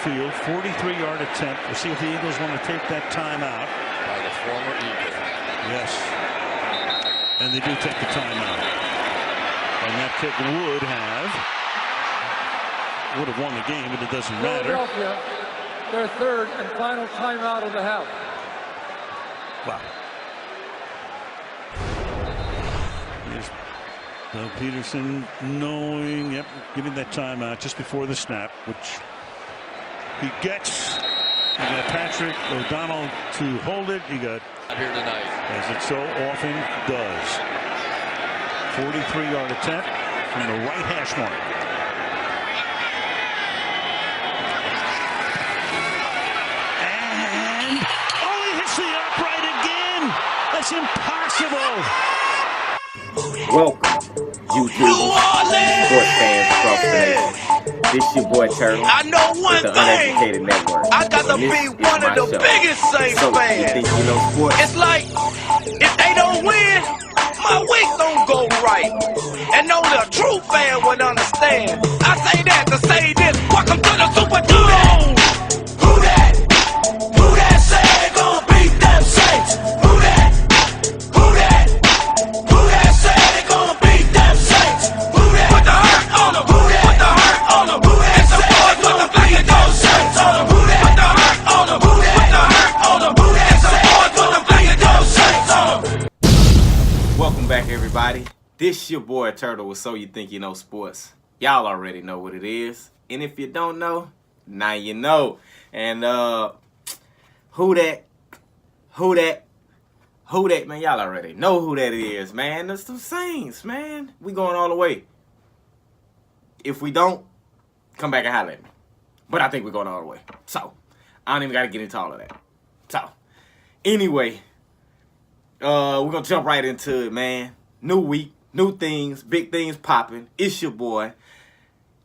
field, 43-yard attempt. We'll see if the Eagles want to take that timeout. By the former Eagle. Yes. And they do take the timeout. And that kick would have won the game, but it doesn't matter. Philadelphia, their third and final timeout of the half. Wow. Here's Doug Peterson knowing, yep, giving that timeout just before the snap, which he gets. You got Patrick O'Donnell to hold it. You got Here tonight. as it so often does. 43-yard attempt from the right hash mark. And oh, he hits the upright again. That's impossible. Welcome, YouTube sports fans across the nation. This your boy Turtle. I know one with the thing. Uneducated Network. I got to be one of the biggest Saints So, you fans. think you know sports? It's like, if they don't win, my week don't go right. And only a true fan would understand. I say that to say this. Welcome to the Superdome. Who that? Who that said gonna beat them Saints? Who that? Who that? Who that said gonna beat them Saints? Who that? Put the hurt on them. Who that? Put the hurt on them. Who that? It's the boys with the beat them Saints on them. Who that? Put the hurt on them. Who that? Put the hurt on them. Who that? It's the boys with the beat them Saints on them. Welcome back, everybody. This your boy Turtle with So You Think You Know Sports. Y'all already know what it is. And if you don't know, now you know. And who that, man, y'all already know who that is, man. That's the Saints, man. We going all the way. If we don't, come back and holler at me. But I think we're going all the way. So, I don't even got to get into all of that. So, anyway, we're going to jump right into it, man. New week, new things, big things popping. It's your boy.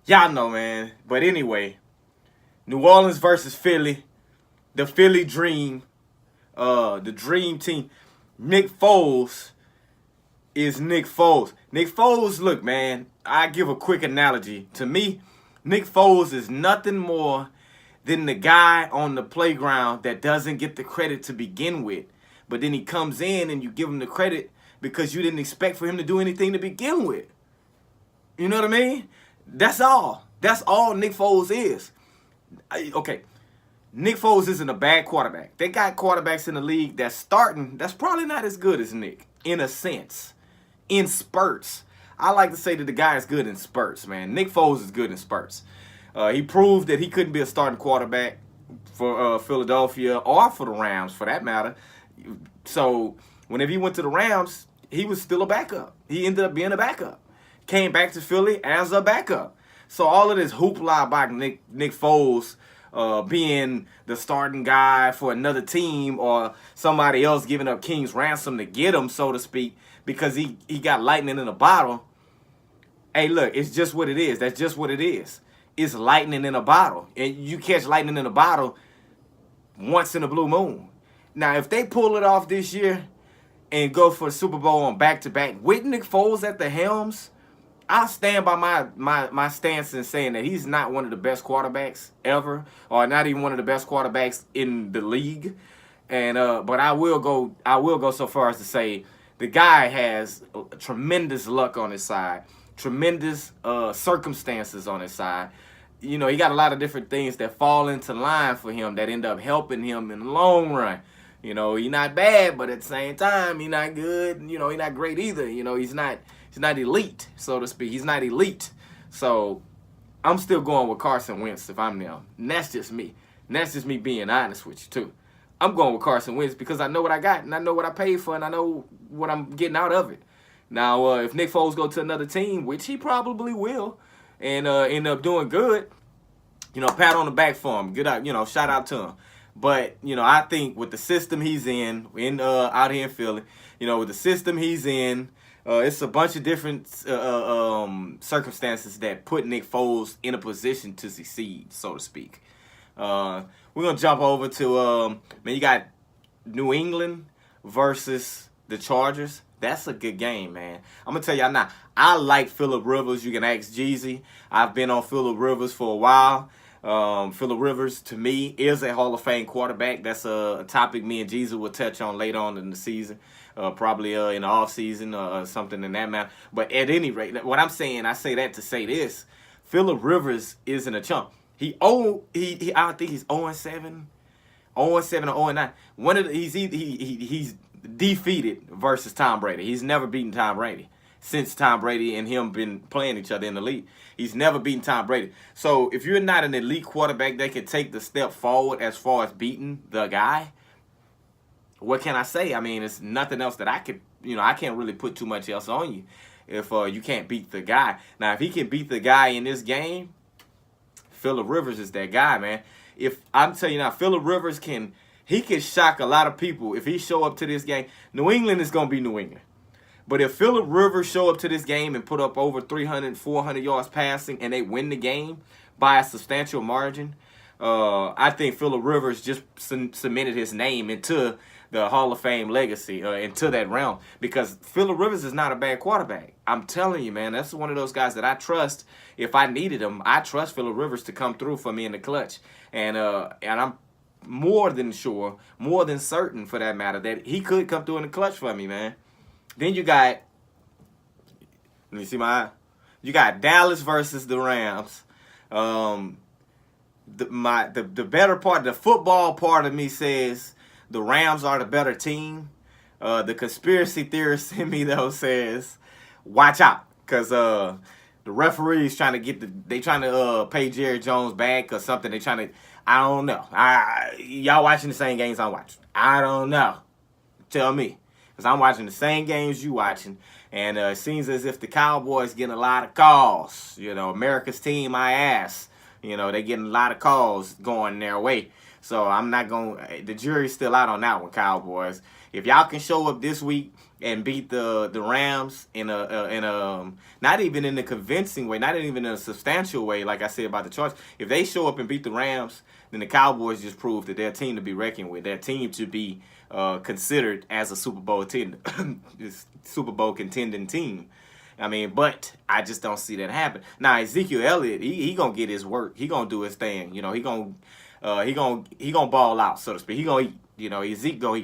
Y'all know, man. But anyway, New Orleans versus Philly. The Philly Dream. The Dream Team. Nick Foles is Nick Foles. Nick Foles, look, man, I give a quick analogy. To me, Nick Foles is nothing more than the guy on the playground that doesn't get the credit to begin with. But then he comes in and you give him the credit because you didn't expect for him to do anything to begin with. You know what I mean? That's all. That's all Nick Foles is. Okay, Nick Foles isn't a bad quarterback. They got quarterbacks in the league that's starting that's probably not as good as Nick, in a sense. In spurts. I like to say that the guy is good in spurts, man. Nick Foles is good in spurts. He proved that he couldn't be a starting quarterback for Philadelphia or for the Rams, for that matter. So, whenever he went to the Rams, he was still a backup. He ended up being a backup. Came back to Philly as a backup. So, all of this hoopla about Nick Foles being the starting guy for another team or somebody else giving up King's ransom to get him, so to speak, because he got lightning in a bottle. Hey, look, it's just what it is. That's just what it is. It's lightning in a bottle. And you catch lightning in a bottle once in a blue moon. Now, if they pull it off this year and go for the Super Bowl on back-to-back with Nick Foles at the helms, I stand by my stance in saying that he's not one of the best quarterbacks ever, or not even one of the best quarterbacks in the league. And but I will go so far as to say the guy has tremendous luck on his side, tremendous circumstances on his side. You know, he got a lot of different things that fall into line for him that end up helping him in the long run. You know, he's not bad, but at the same time, he's not good. You know, he's not great either. You know, he's not elite, so to speak. He's not elite. So I'm still going with Carson Wentz if I'm them. And that's just me. And that's just me being honest with you, too. I'm going with Carson Wentz because I know what I got, and I know what I paid for, and I know what I'm getting out of it. Now, if Nick Foles go to another team, which he probably will, and end up doing good, you know, pat on the back for him. Good out, you know, shout out to him. But, you know, I think with the system he's in out here in Philly, you know, with the system he's in, it's a bunch of different circumstances that put Nick Foles in a position to succeed, so to speak. We're going to jump over to, man, you got New England versus the Chargers. That's a good game, man. I'm going to tell y'all now, I like Phillip Rivers. You can ask Jeezy. I've been on Phillip Rivers for a while. Phillip Rivers, to me, is a Hall of Fame quarterback. That's a topic me and Jesus will touch on later on in the season, probably in the offseason or something in that manner. But at any rate, what I'm saying, I say that to say this. Phillip Rivers isn't a chump. I don't think he's 0-7, 0-7 or 0-9. He's defeated versus Tom Brady. He's never beaten Tom Brady since Tom Brady and him been playing each other in the league. He's never beaten Tom Brady. So if you're not an elite quarterback that can take the step forward as far as beating the guy, what can I say? I mean, it's nothing else that I could, I can't really put too much else on you if you can't beat the guy. Now, if he can beat the guy in this game, Phillip Rivers is that guy, man. If I'm telling you now, Phillip Rivers can shock a lot of people if he show up to this game. New England is going to be New England. But if Phillip Rivers show up to this game and put up over 300, 400 yards passing and they win the game by a substantial margin, I think Phillip Rivers just cemented his name into the Hall of Fame legacy, into that realm. Because Phillip Rivers is not a bad quarterback. I'm telling you, man, that's one of those guys that I trust. If I needed him, I trust Phillip Rivers to come through for me in the clutch. And I'm more than sure, more than certain for that matter, that he could come through in the clutch for me, man. Then you got, let me see you got Dallas versus the Rams. The better part, the football part of me says the Rams are the better team. The conspiracy theorist in me though says, watch out, because the referee's trying to pay Jerry Jones back or something. They trying to, I don't know. Y'all watching the same games I'm watching? I don't know. Tell me. Because I'm watching the same games you watching, and it seems as if the Cowboys getting a lot of calls. America's team, my ass. They getting a lot of calls going their way. So I'm not going. The jury's still out on that one, Cowboys. If y'all can show up this week and beat the Rams in a not even in a convincing way, not even in a substantial way, like I said about the Chargers. If they show up and beat the Rams, then the Cowboys just proved that they're a team to be reckoned with. They're a team to be considered as a Super Bowl contending team. I mean, but I just don't see that happen. Now Ezekiel Elliott, he gonna get his work. He gonna do his thing. He gonna ball out, so to speak. He gonna eat. Zeke gonna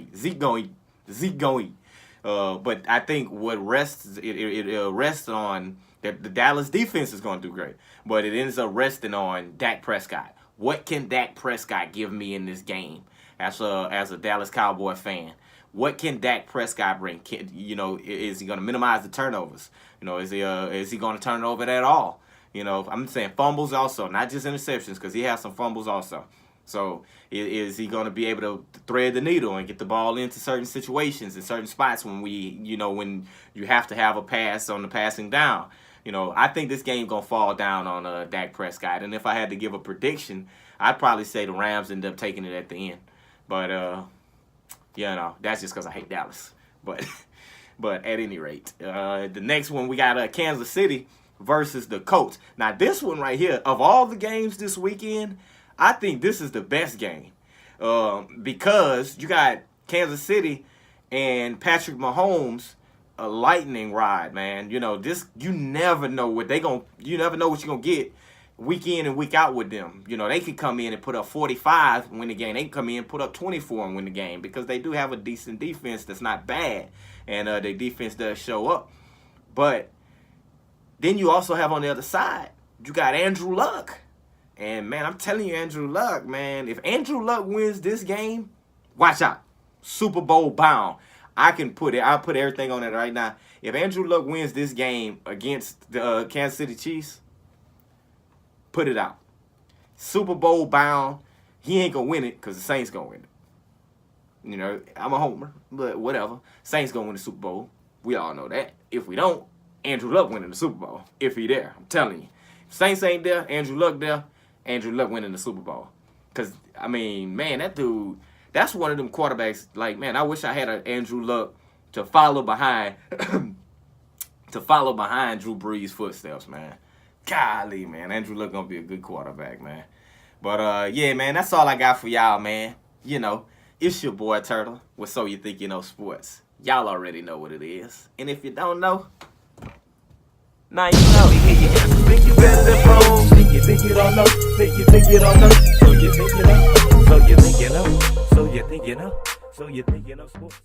eat. But I think what rests on that the Dallas defense is gonna do great, but it ends up resting on Dak Prescott. What can Dak Prescott give me in this game as a Dallas Cowboy fan? What can Dak Prescott bring? Is he going to minimize the turnovers? Is he going to turn it over at all? I'm saying fumbles also, not just interceptions, because he has some fumbles also. So is he going to be able to thread the needle and get the ball into certain situations in certain spots when when you have to have a pass on the passing down? I think this game going to fall down on Dak Prescott. And if I had to give a prediction, I'd probably say the Rams end up taking it at the end. But, that's just because I hate Dallas. But at any rate, the next one, we got Kansas City versus the Colts. Now, this one right here, of all the games this weekend, I think this is the best game. Because you got Kansas City and Patrick Mahomes, a lightning rod, man. You never know what you never know what you're gonna get week in and week out with them. They could come in and put up 45 and win the game. They can come in and put up 24 and win the game because they do have a decent defense that's not bad, and their defense does show up. But then you also have on the other side, you got Andrew Luck. And man, I'm telling you, Andrew Luck, man, if Andrew Luck wins this game, watch out. Super Bowl bound. I'll put everything on it right now. If Andrew Luck wins this game against the Kansas City Chiefs, put it out. Super Bowl bound. He ain't going to win it because the Saints going to win it. I'm a homer, but whatever. Saints going to win the Super Bowl. We all know that. If we don't, Andrew Luck winning the Super Bowl. If he there, I'm telling you. If Saints ain't there, Andrew Luck there, Andrew Luck winning the Super Bowl. Because, I mean, man, that dude... That's one of them quarterbacks, like, man, I wish I had an Andrew Luck to follow behind Drew Brees' footsteps, man. Golly, man, Andrew Luck gonna be a good quarterback, man. But, yeah, man, that's all I got for y'all, man. It's your boy Turtle with So You Think You Know Sports. Y'all already know what it is. And if you don't know, now you know. Think you don't know. Think you don't know. So you think you know. So you think you know. So you think you know. So you think you know sports.